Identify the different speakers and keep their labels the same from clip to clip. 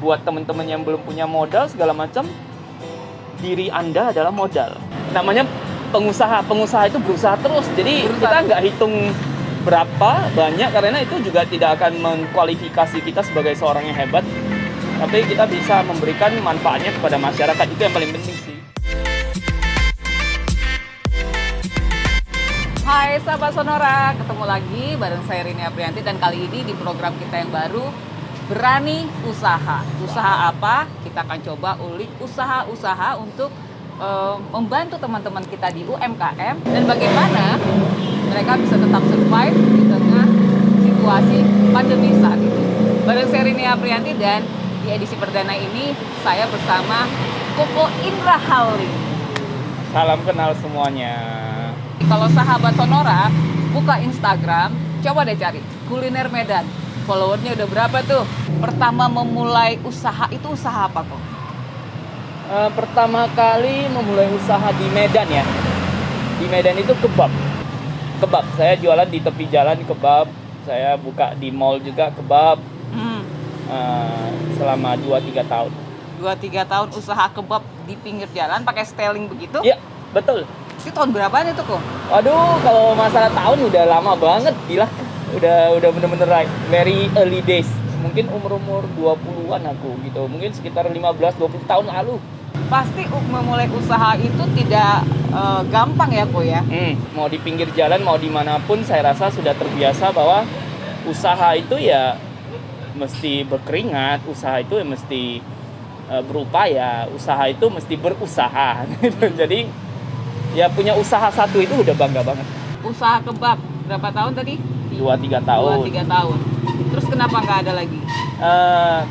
Speaker 1: buat teman-teman yang belum punya modal segala macam, diri Anda adalah modal. Namanya pengusaha itu berusaha terus. Jadi kita nggak hitung berapa banyak, karena itu juga tidak akan mengkualifikasi kita sebagai seorang yang hebat. Tapi kita bisa memberikan manfaatnya kepada masyarakat, itu yang paling penting sih.
Speaker 2: Hai sahabat Sonora, ketemu lagi bareng saya Rini Aprianti, dan kali ini di program kita yang baru, Berani Usaha. Usaha apa? Kita akan coba ulik usaha-usaha untuk membantu teman-teman kita di UMKM, dan bagaimana mereka bisa tetap survive di tengah situasi pandemi saat ini. Bareng saya Rini Aprianti, dan di edisi perdana ini saya bersama Koko Indra Halim.
Speaker 1: Salam kenal semuanya.
Speaker 2: Kalau sahabat Sonora buka Instagram, coba deh cari kuliner Medan. Followernya udah berapa tuh? Pertama memulai usaha itu usaha apa kok?
Speaker 1: Pertama kali memulai usaha di Medan ya. Di Medan itu kebab. Saya jualan di tepi jalan kebab. Saya buka di mall juga kebab. Selama 2-3 tahun.
Speaker 2: 2-3 tahun usaha kebab di pinggir jalan pakai styling begitu?
Speaker 1: Iya, betul.
Speaker 2: Itu tahun berapaan itu kok?
Speaker 1: Waduh, kalau masalah tahun udah lama banget, gila. Udah bener-bener very early days. Mungkin umur 20-an aku gitu. Mungkin sekitar 15-20 tahun lalu.
Speaker 2: Pasti memulai usaha itu tidak gampang ya kok ya?
Speaker 1: Mau di pinggir jalan, mau dimanapun, saya rasa sudah terbiasa bahwa usaha itu ya mesti berkeringat, usaha itu ya mesti berupaya, usaha itu mesti berusaha. Jadi ya punya usaha satu itu udah bangga banget.
Speaker 2: Usaha kebab berapa tahun tadi?
Speaker 1: 2-3 tahun.
Speaker 2: 2-3 tahun. Terus kenapa nggak ada lagi?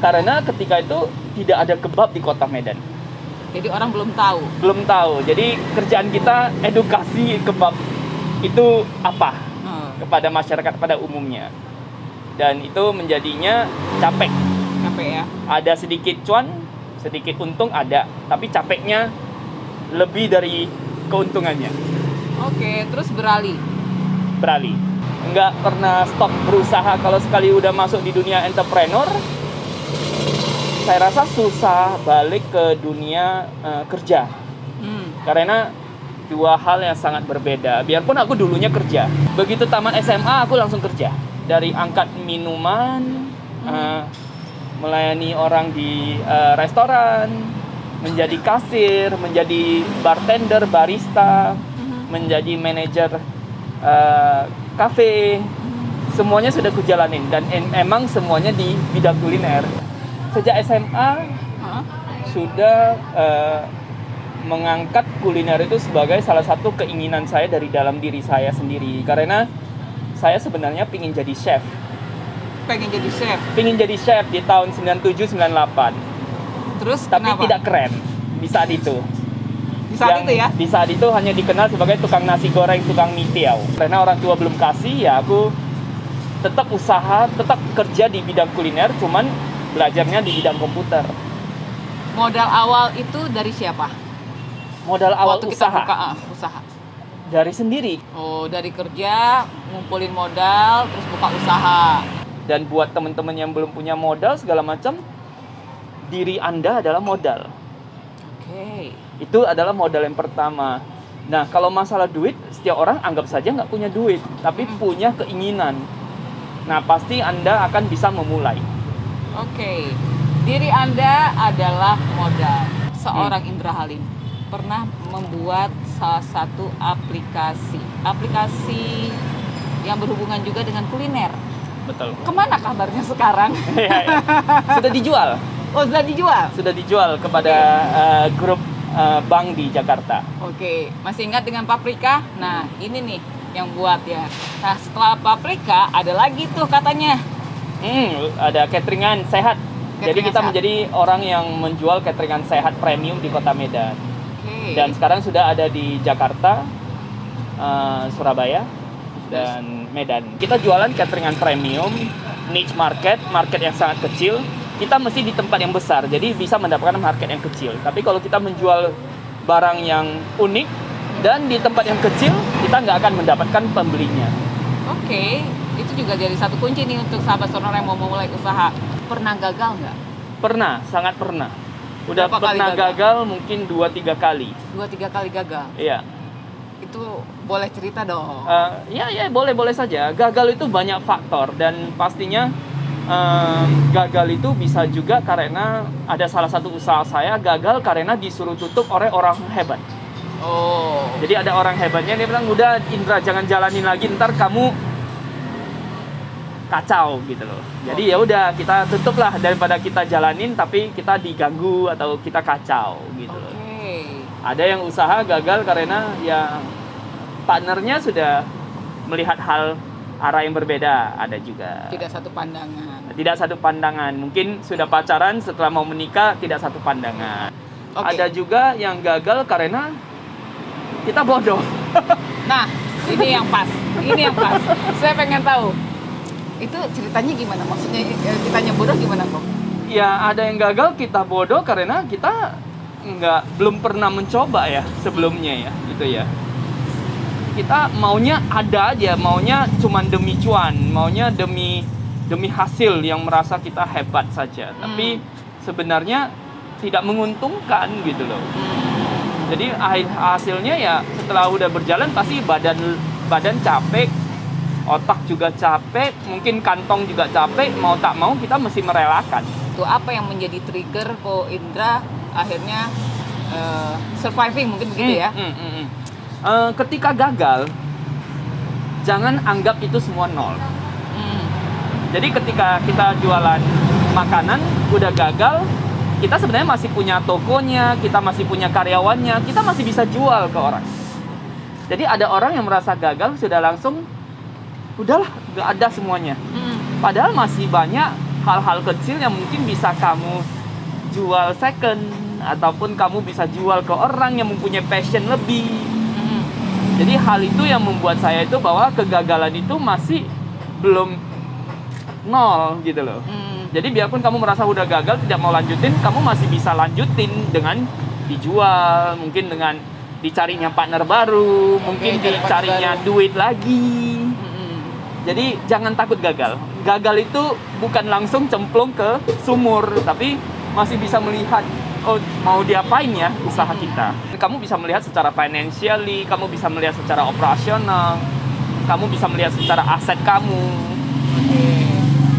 Speaker 1: Karena ketika itu tidak ada kebab di kota Medan.
Speaker 2: Jadi orang belum tahu.
Speaker 1: Belum tahu. Jadi kerjaan kita edukasi kebab itu apa kepada masyarakat pada umumnya. Dan itu menjadinya capek.
Speaker 2: Capek ya. Ada
Speaker 1: sedikit cuan, sedikit untung ada, tapi capeknya lebih dari keuntungannya.
Speaker 2: Oke, terus beralih. Nggak pernah stop berusaha. Kalau sekali udah masuk di dunia entrepreneur, saya rasa susah balik ke dunia kerja. Karena dua hal yang sangat berbeda. Biarpun aku dulunya kerja, begitu tamat SMA aku langsung kerja. Dari angkat minuman, melayani orang di restoran, menjadi kasir, menjadi bartender, barista, menjadi manajer kafe, semuanya sudah kujalanin, dan emang semuanya di bidang kuliner. Sejak SMA sudah mengangkat kuliner itu sebagai salah satu keinginan saya dari dalam diri saya sendiri, karena saya sebenarnya pingin jadi chef. Pingin jadi chef di tahun 97-98. Terus
Speaker 1: tapi
Speaker 2: kenapa?
Speaker 1: Tidak keren di saat itu. Di saat itu hanya dikenal sebagai tukang nasi goreng, tukang mie tiaw. Karena orang tua belum kasih, ya aku tetap usaha, tetap kerja di bidang kuliner, cuman belajarnya di bidang komputer.
Speaker 2: Modal awal itu dari siapa?
Speaker 1: Modal awal
Speaker 2: waktu
Speaker 1: usaha.
Speaker 2: Kita buka usaha.
Speaker 1: Dari sendiri.
Speaker 2: Oh, dari kerja, ngumpulin modal, terus buka usaha.
Speaker 1: Dan buat teman-teman yang belum punya modal segala macam, diri Anda adalah modal.
Speaker 2: Oke.
Speaker 1: Itu adalah modal yang pertama. Nah, kalau masalah duit, setiap orang anggap saja nggak punya duit, tapi punya keinginan. Nah, pasti Anda akan bisa memulai.
Speaker 2: Oke. Diri Anda adalah modal. Seorang Indra Halim pernah membuat salah satu aplikasi yang berhubungan juga dengan kuliner.
Speaker 1: Betul.
Speaker 2: Kemana kabarnya sekarang?
Speaker 1: Sudah dijual.
Speaker 2: Oh, sudah dijual?
Speaker 1: Sudah dijual kepada grup bank di Jakarta.
Speaker 2: Oke, masih ingat dengan Paprika? Nah, ini nih yang buat ya. Nah, setelah Paprika ada lagi tuh katanya.
Speaker 1: Ada cateringan sehat. Jadi kita menjadi orang yang menjual cateringan sehat premium di kota Medan.
Speaker 2: Oke.
Speaker 1: Dan sekarang sudah ada di Jakarta, Surabaya, dan Medan. Kita jualan cateringan premium, niche market yang sangat kecil. Kita mesti di tempat yang besar, jadi bisa mendapatkan market yang kecil. Tapi kalau kita menjual barang yang unik dan di tempat yang kecil, kita nggak akan mendapatkan pembelinya.
Speaker 2: Oke, itu juga jadi satu kunci nih untuk sahabat Sonora yang mau memulai usaha. Pernah gagal nggak?
Speaker 1: Pernah, sangat pernah. Udah
Speaker 2: Berapa kali
Speaker 1: pernah
Speaker 2: gagal?
Speaker 1: gagal mungkin 2-3 kali.
Speaker 2: 2-3 kali gagal.
Speaker 1: Iya.
Speaker 2: Itu boleh cerita dong.
Speaker 1: Ya boleh saja. Gagal itu banyak faktor dan pastinya gagal itu bisa juga karena ada salah satu usaha saya gagal karena disuruh tutup oleh orang hebat.
Speaker 2: Oh.
Speaker 1: Jadi ada orang hebatnya dia bilang udah Indra jangan jalanin lagi ntar kamu kacau gitu loh. Jadi ya udah kita tutup lah daripada kita jalanin tapi kita diganggu atau kita kacau gitu loh. Ada yang usaha gagal karena ya partnernya sudah melihat hal arah yang berbeda, ada juga.
Speaker 2: Tidak satu pandangan.
Speaker 1: Tidak satu pandangan. Mungkin sudah pacaran setelah mau menikah tidak satu pandangan. Ada juga yang gagal karena kita bodoh.
Speaker 2: Nah, ini yang pas. Ini yang pas. Saya pengen tahu. Itu ceritanya gimana? Maksudnya kitanya bodoh gimana kok?
Speaker 1: Ya ada yang gagal kita bodoh karena kita belum pernah mencoba ya sebelumnya ya gitu ya. Kita maunya ada aja, maunya cuma demi cuan, maunya demi hasil yang merasa kita hebat saja. Tapi sebenarnya tidak menguntungkan gitu loh. Jadi hasilnya ya setelah udah berjalan pasti badan capek, otak juga capek, mungkin kantong juga capek, mau tak mau kita mesti merelakan.
Speaker 2: Itu apa yang menjadi trigger Ko Indra akhirnya surviving mungkin begitu ya?
Speaker 1: Ketika gagal, jangan anggap itu semua nol. Jadi ketika kita jualan makanan, udah gagal, kita sebenarnya masih punya tokonya, kita masih punya karyawannya, kita masih bisa jual ke orang. Jadi ada orang yang merasa gagal sudah langsung, udahlah, gak ada semuanya. Padahal masih banyak hal-hal kecil yang mungkin bisa kamu jual second, ataupun kamu bisa jual ke orang yang mempunyai passion lebih. Jadi hal itu yang membuat saya itu bahwa kegagalan itu masih belum nol gitu loh. Jadi biarpun kamu merasa udah gagal tidak mau lanjutin, kamu masih bisa lanjutin dengan dijual, mungkin dengan dicarinya partner baru, mungkin dicarinya duit lagi. Jadi jangan takut gagal. Gagal itu bukan langsung cemplung ke sumur, tapi masih bisa melihat oh mau diapain ya usaha kita. Kamu bisa melihat secara financially, kamu bisa melihat secara operasional, kamu bisa melihat secara aset kamu.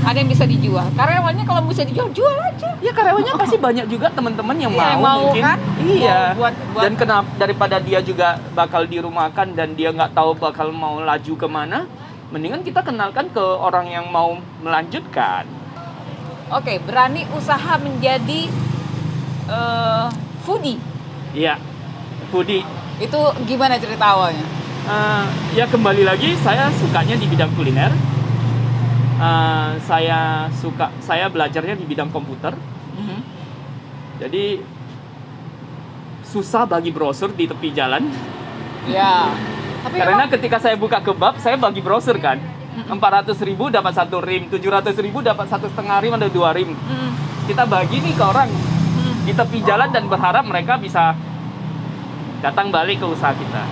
Speaker 2: Ada yang bisa dijual. Karyawannya kalau bisa dijual, jual aja.
Speaker 1: Ya karyawannya pasti banyak juga teman-teman yang
Speaker 2: Yang
Speaker 1: mau mungkin.
Speaker 2: Kan?
Speaker 1: Iya.
Speaker 2: Buat.
Speaker 1: Dan kenapa daripada dia juga bakal dirumahkan dan dia nggak tahu bakal mau laju kemana, mendingan kita kenalkan ke orang yang mau melanjutkan.
Speaker 2: Oke, berani usaha menjadi foodie.
Speaker 1: Iya, foodie.
Speaker 2: Itu gimana cerita awalnya?
Speaker 1: Ya kembali lagi saya sukanya di bidang kuliner. Saya belajarnya di bidang komputer. Jadi susah bagi brosur di tepi jalan.
Speaker 2: Ya. Tapi
Speaker 1: karena ketika saya buka kebab, saya bagi brosur kan. 400.000 dapat 1 rim, 700.000 dapat 1,5 rim atau 2 rim. Kita bagi nih ke orang di tepi jalan dan berharap mereka bisa datang balik ke usaha kita.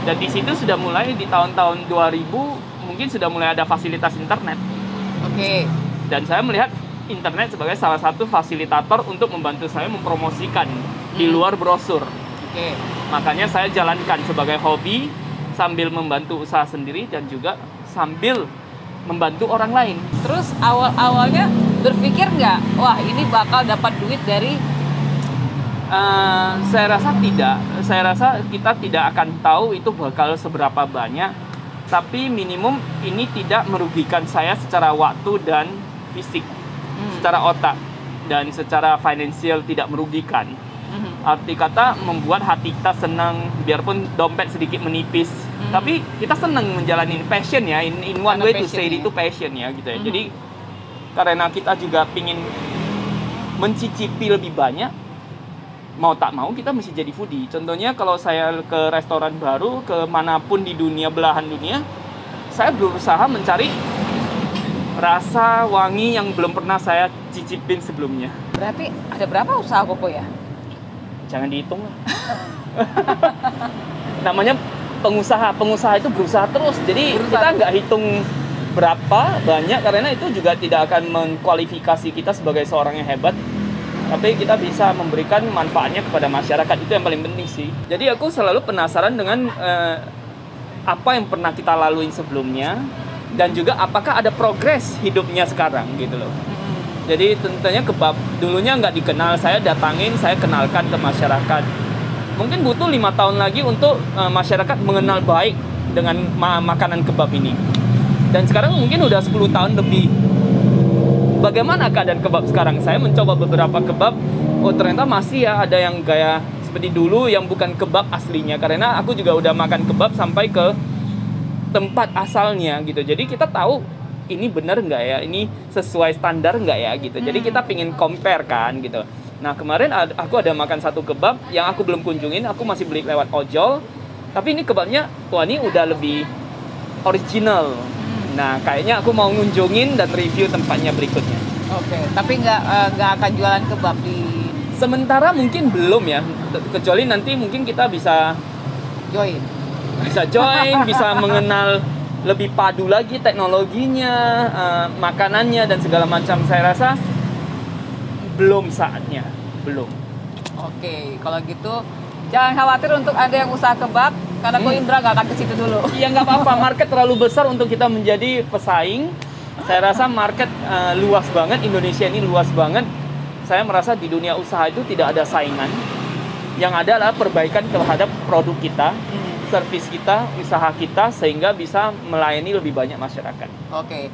Speaker 1: Dan di situ sudah mulai di tahun-tahun 2000 mungkin sudah mulai ada fasilitas internet.
Speaker 2: Oke.
Speaker 1: Dan saya melihat internet sebagai salah satu fasilitator untuk membantu saya mempromosikan di luar brosur.
Speaker 2: Oke.
Speaker 1: Makanya saya jalankan sebagai hobi sambil membantu usaha sendiri dan juga sambil membantu orang lain.
Speaker 2: Terus awalnya berpikir nggak, wah ini bakal dapat duit dari?
Speaker 1: Saya rasa tidak. Saya rasa kita tidak akan tahu itu bakal seberapa banyak. Tapi minimum ini tidak merugikan saya secara waktu dan fisik, secara otak dan secara finansial tidak merugikan. Arti kata membuat hati kita senang, biarpun dompet sedikit menipis, tapi kita senang menjalani passion ya. In one way to say itu passion ya gitu ya. Jadi karena kita juga pingin mencicipi lebih banyak, mau tak mau kita mesti jadi foodie. Contohnya kalau saya ke restoran baru, ke manapun di dunia, belahan dunia, saya berusaha mencari rasa wangi yang belum pernah saya cicipin sebelumnya.
Speaker 2: Berarti ada berapa usaha Koko ya?
Speaker 1: Jangan dihitung lah. Namanya pengusaha itu berusaha terus. Jadi kita nggak hitung berapa banyak, karena itu juga tidak akan mengkualifikasi kita sebagai seorang yang hebat, tapi kita bisa memberikan manfaatnya kepada masyarakat. Itu yang paling penting sih. Jadi aku selalu penasaran dengan apa yang pernah kita lalui sebelumnya, dan juga apakah ada progres hidupnya sekarang gitu loh. Jadi tentunya kebab dulunya nggak dikenal, saya datangin, saya kenalkan ke masyarakat. Mungkin butuh 5 tahun lagi untuk masyarakat mengenal baik dengan makanan kebab ini. Dan sekarang mungkin udah 10 tahun lebih. Bagaimana keadaan kebab sekarang? Saya mencoba beberapa kebab, oh ternyata masih ya ada yang gaya seperti dulu yang bukan kebab aslinya. Karena aku juga udah makan kebab sampai ke tempat asalnya gitu. Jadi kita tahu ini benar nggak ya, ini sesuai standar nggak ya gitu. Jadi kita pingin compare kan gitu. Nah kemarin aku ada makan satu kebab yang aku belum kunjungin, aku masih beli lewat ojol. Tapi ini kebabnya, wah ini udah lebih original. Nah kayaknya aku mau ngunjungin dan review tempatnya berikutnya.
Speaker 2: Oke, tapi nggak akan jualan kebab di
Speaker 1: Sementara mungkin belum ya, kecuali nanti mungkin kita bisa
Speaker 2: join.
Speaker 1: Bisa mengenal lebih padu lagi teknologinya, makanannya dan segala macam. Saya rasa belum saatnya, belum.
Speaker 2: Oke, kalau gitu jangan khawatir untuk Anda yang usaha kebab, karena Ko Indra nggak akan ke situ dulu.
Speaker 1: Iya nggak apa-apa, market terlalu besar untuk kita menjadi pesaing. Saya rasa market luas banget, Indonesia ini luas banget. Saya merasa di dunia usaha itu tidak ada saingan. Yang ada adalah perbaikan terhadap produk kita, servis kita, usaha kita, sehingga bisa melayani lebih banyak masyarakat.
Speaker 2: Oke.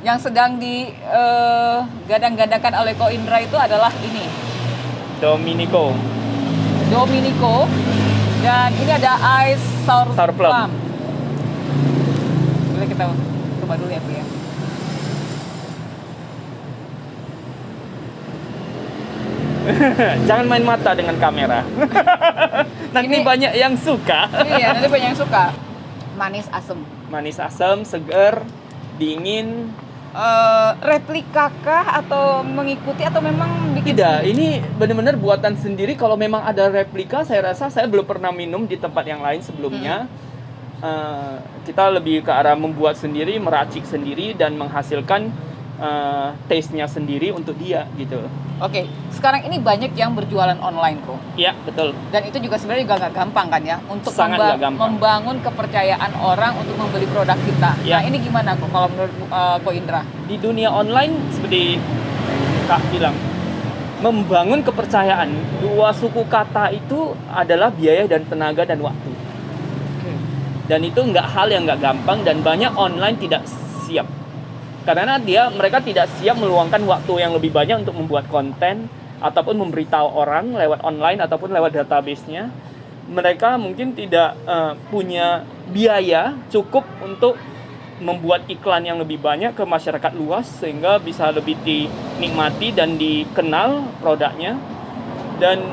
Speaker 2: Yang sedang digadang-gadangkan oleh Ko Indra itu adalah ini.
Speaker 1: Dominico.
Speaker 2: Dan ini ada ice sour plum. Boleh kita coba dulu ya, Bu ya.
Speaker 1: Jangan main mata dengan kamera. Nanti banyak yang suka.
Speaker 2: Iya, nanti banyak yang suka. Manis asem.
Speaker 1: Manis asam, segar, dingin.
Speaker 2: Replika kah atau mengikuti atau memang bikin
Speaker 1: Tidak,
Speaker 2: sendiri?
Speaker 1: ini benar-benar buatan sendiri. Kalau memang ada replika, saya rasa saya belum pernah minum di tempat yang lain sebelumnya. Kita lebih ke arah membuat sendiri, meracik sendiri, dan menghasilkan taste-nya sendiri untuk dia gitu.
Speaker 2: Oke, sekarang ini banyak yang berjualan online kok.
Speaker 1: Iya, betul.
Speaker 2: Dan itu juga sebenarnya juga nggak gampang kan ya, untuk
Speaker 1: Sangat nggak gampang.
Speaker 2: membangun kepercayaan orang untuk membeli produk kita.
Speaker 1: Ya.
Speaker 2: Nah ini gimana kok kalau menurut Ko Indra?
Speaker 1: Di dunia online seperti Kak bilang, membangun kepercayaan, dua suku kata itu adalah biaya dan tenaga dan waktu. Dan itu hal yang nggak gampang, dan banyak online tidak siap. Karena mereka tidak siap meluangkan waktu yang lebih banyak untuk membuat konten ataupun memberitahu orang lewat online ataupun lewat database-nya. Mereka mungkin tidak punya biaya cukup untuk membuat iklan yang lebih banyak ke masyarakat luas sehingga bisa lebih dinikmati dan dikenal produknya. Dan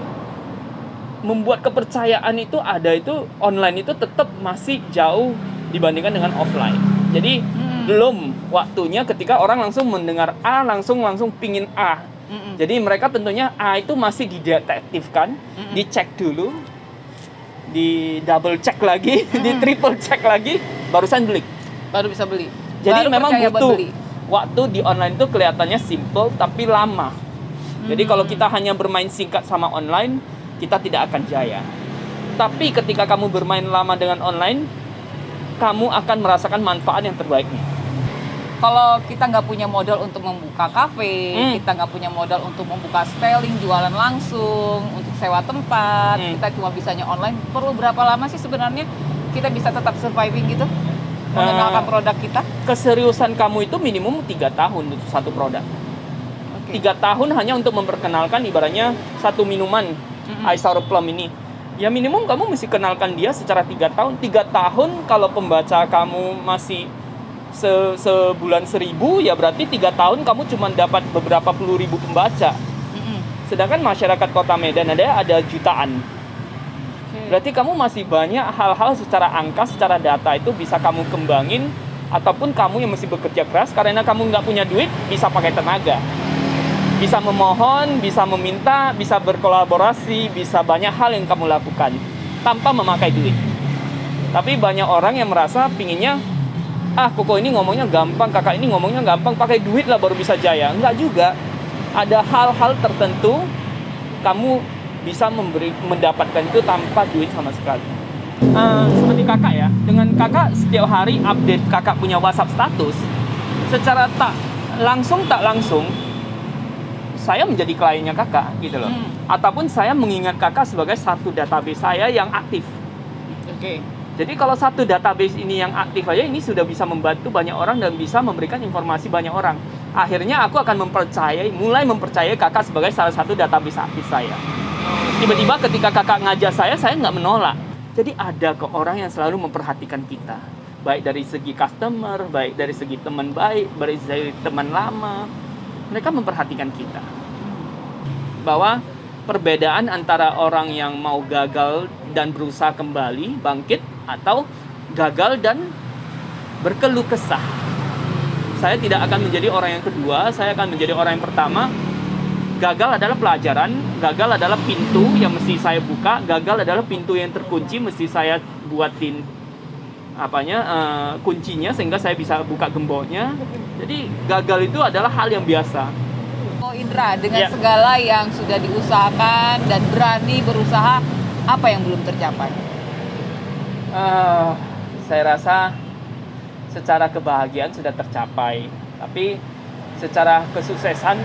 Speaker 1: membuat kepercayaan itu online itu tetap masih jauh dibandingkan dengan offline. Jadi belum waktunya ketika orang langsung mendengar A langsung pingin A. Jadi mereka tentunya A itu masih didetektifkan, dicek dulu, di double check lagi, di triple check lagi, barusan beli.
Speaker 2: Baru bisa beli.
Speaker 1: Jadi
Speaker 2: Baru
Speaker 1: memang
Speaker 2: percaya buat
Speaker 1: butuh
Speaker 2: beli.
Speaker 1: waktu di online itu kelihatannya simple tapi lama. Jadi kalau kita hanya bermain singkat sama online, kita tidak akan jaya. Tapi ketika kamu bermain lama dengan online, kamu akan merasakan manfaat yang terbaiknya.
Speaker 2: Kalau kita nggak punya modal untuk membuka kafe, kita nggak punya modal untuk membuka styling, jualan langsung, untuk sewa tempat, kita cuma bisanya online, perlu berapa lama sih sebenarnya kita bisa tetap surviving gitu? Mengenalkan produk kita?
Speaker 1: Keseriusan kamu itu minimum 3 tahun untuk satu produk. 3 tahun hanya untuk memperkenalkan ibaratnya satu minuman, ice sour plum ini. Ya minimum kamu mesti kenalkan dia secara 3 tahun. 3 tahun kalau pembaca kamu masih sebulan 1000, ya berarti 3 tahun kamu cuma dapat beberapa puluh ribu pembaca. Sedangkan masyarakat Kota Medan ada jutaan. Berarti kamu masih banyak hal-hal secara angka, secara data itu bisa kamu kembangin. Ataupun kamu yang mesti bekerja keras, karena kamu nggak punya duit, bisa pakai tenaga. Bisa memohon, bisa meminta, bisa berkolaborasi, bisa banyak hal yang kamu lakukan tanpa memakai duit. Tapi banyak orang yang merasa pinginnya ah Koko ini ngomongnya gampang, kakak ini ngomongnya gampang, pakai duit lah baru bisa jaya. Enggak juga. Ada hal-hal tertentu kamu bisa mendapatkan itu tanpa duit sama sekali. Seperti kakak ya, dengan kakak setiap hari update kakak punya WhatsApp status, secara tak langsung saya menjadi kliennya kakak gitu loh. Ataupun saya mengingat kakak sebagai satu database saya yang aktif.
Speaker 2: Oke.
Speaker 1: Jadi kalau satu database ini yang aktif aja, ini sudah bisa membantu banyak orang dan bisa memberikan informasi banyak orang. Akhirnya aku akan mulai mempercayai kakak sebagai salah satu database aktif saya. Tiba-tiba ketika kakak ngajar saya nggak menolak. Jadi ada ke orang yang selalu memperhatikan kita. Baik dari segi customer, baik dari segi teman baik, baik dari teman lama. Mereka memperhatikan kita. Bahwa perbedaan antara orang yang mau gagal dan berusaha kembali, bangkit, atau gagal dan berkeluh kesah. Saya tidak akan menjadi orang yang kedua, saya akan menjadi orang yang pertama. Gagal adalah pelajaran, gagal adalah pintu yang mesti saya buka, gagal adalah pintu yang terkunci, mesti saya buatin kuncinya sehingga saya bisa buka gemboknya. Jadi gagal itu adalah hal yang biasa.
Speaker 2: Oh Indra, dengan segala yang sudah diusahakan dan berani berusaha, apa yang belum tercapai?
Speaker 1: Saya rasa secara kebahagiaan sudah tercapai, tapi secara kesuksesan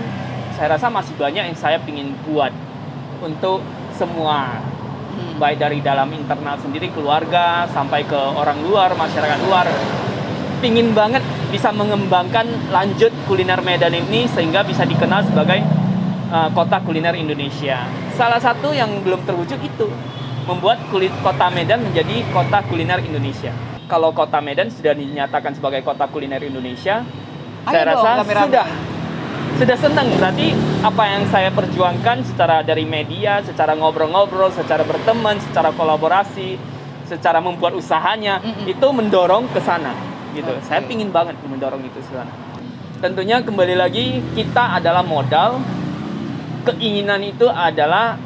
Speaker 1: saya rasa masih banyak yang saya ingin buat untuk semua, baik dari dalam internal sendiri, keluarga, sampai ke orang luar, masyarakat luar. Pingin banget bisa mengembangkan lanjut kuliner Medan ini sehingga bisa dikenal sebagai kota kuliner Indonesia. Salah satu yang belum terwujud itu membuat kota Medan menjadi kota kuliner Indonesia. Kalau kota Medan sudah dinyatakan sebagai kota kuliner Indonesia, saya rasa sudah senang. Berarti apa yang saya perjuangkan secara dari media, secara ngobrol-ngobrol, secara berteman, secara kolaborasi, secara membuat usahanya, itu mendorong ke sana. Gitu. Okay. Saya pingin banget mendorong itu ke sana. Tentunya kembali lagi kita adalah modal. Keinginan itu adalah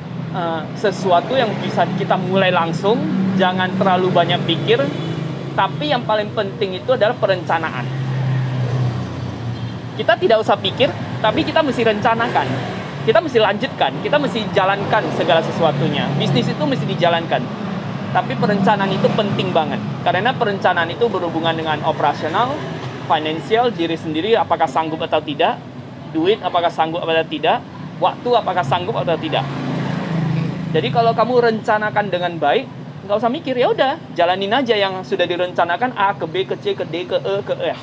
Speaker 1: sesuatu yang bisa kita mulai langsung, jangan terlalu banyak pikir. Tapi yang paling penting itu adalah perencanaan. Kita tidak usah pikir, tapi kita mesti rencanakan. Kita mesti lanjutkan, kita mesti jalankan segala sesuatunya. Bisnis itu mesti dijalankan. Tapi perencanaan itu penting banget. Karena perencanaan itu berhubungan dengan operasional, finansial, diri sendiri apakah sanggup atau tidak, duit apakah sanggup atau tidak, waktu apakah sanggup atau tidak. Jadi kalau kamu rencanakan dengan baik, nggak usah mikir, ya udah jalanin aja yang sudah direncanakan A ke B ke C ke D ke E ke F.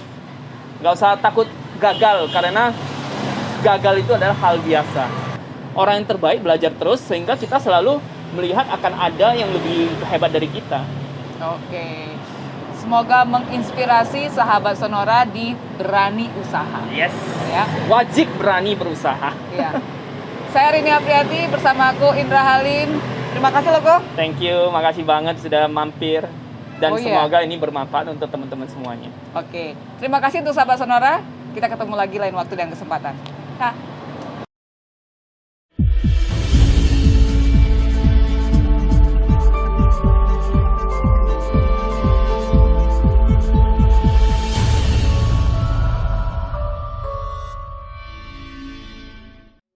Speaker 1: Nggak usah takut gagal, karena gagal itu adalah hal biasa. Orang yang terbaik belajar terus sehingga kita selalu melihat akan ada yang lebih hebat dari kita.
Speaker 2: Oke. Semoga menginspirasi sahabat Sonora di berani usaha.
Speaker 1: Yes.
Speaker 2: Ya.
Speaker 1: Wajib berani berusaha.
Speaker 2: Ya. Saya Rini Aprianti bersama aku Indra Halim. Terima kasih loh, Ko.
Speaker 1: Thank you, makasih banget sudah mampir. Dan semoga ini bermanfaat untuk teman-teman semuanya.
Speaker 2: Oke. Terima kasih untuk sahabat Sonora. Kita ketemu lagi lain waktu dan kesempatan.